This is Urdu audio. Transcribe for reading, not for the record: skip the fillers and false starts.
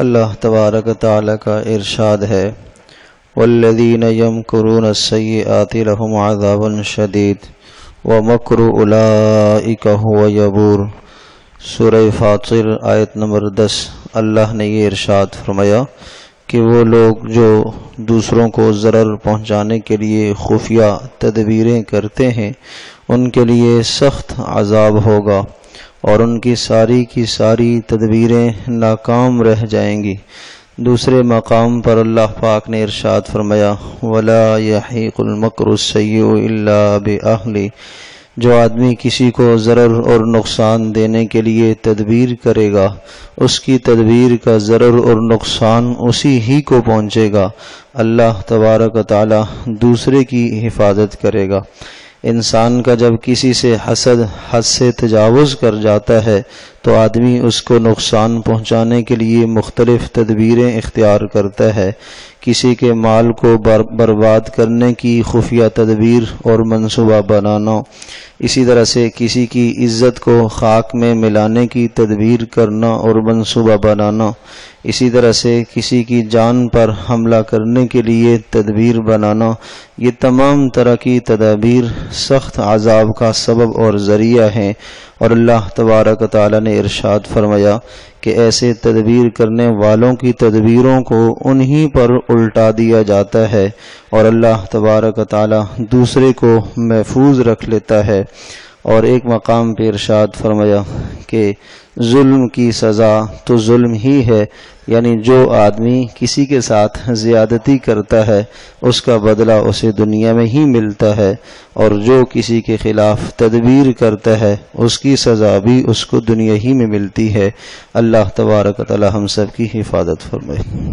اللہ تبارک و تعالی کا ارشاد ہے والذین یمکرون السیئات لهم عذاب شدید ومکر اولئک هو یبور۔ سورہ فاطر آیت نمبر 10۔ اللہ نے یہ ارشاد فرمایا کہ وہ لوگ جو دوسروں کو ضرر پہنچانے کے لیے خفیہ تدبیریں کرتے ہیں ان کے لیے سخت عذاب ہوگا اور ان کی ساری تدبیریں ناکام رہ جائیں گی۔ دوسرے مقام پر اللہ پاک نے ارشاد فرمایا وَلَا يَحِيقُ الْمَكْرُ السَّيِّئُ إِلَّا بِأَهْلِهِ۔ جو آدمی کسی کو ضرر اور نقصان دینے کے لیے تدبیر کرے گا اس کی تدبیر کا ضرر اور نقصان اسی ہی کو پہنچے گا۔ اللہ تبارک و تعالی دوسرے کی حفاظت کرے گا۔ انسان کا جب کسی سے حد سے تجاوز کر جاتا ہے تو آدمی اس کو نقصان پہنچانے کے لیے مختلف تدبیریں اختیار کرتا ہے۔ کسی کے مال کو برباد کرنے کی خفیہ تدبیر اور منصوبہ بنانا، اسی طرح سے کسی کی عزت کو خاک میں ملانے کی تدبیر کرنا اور منصوبہ بنانا، اسی طرح سے کسی کی جان پر حملہ کرنے کے لیے تدبیر بنانا، یہ تمام طرح کی تدابیر سخت عذاب کا سبب اور ذریعہ ہیں۔ اور اللہ تبارک و تعالی نے ارشاد فرمایا کہ ایسے تدبیر کرنے والوں کی تدبیروں کو انہی پر الٹا دیا جاتا ہے اور اللہ تبارک و تعالی دوسرے کو محفوظ رکھ لیتا ہے۔ اور ایک مقام پہ ارشاد فرمایا کہ ظلم کی سزا تو ظلم ہی ہے، یعنی جو آدمی کسی کے ساتھ زیادتی کرتا ہے اس کا بدلہ اسے دنیا میں ہی ملتا ہے، اور جو کسی کے خلاف تدبیر کرتا ہے اس کی سزا بھی اس کو دنیا ہی میں ملتی ہے۔ اللہ تبارک و تعالی ہم سب کی حفاظت فرمائے۔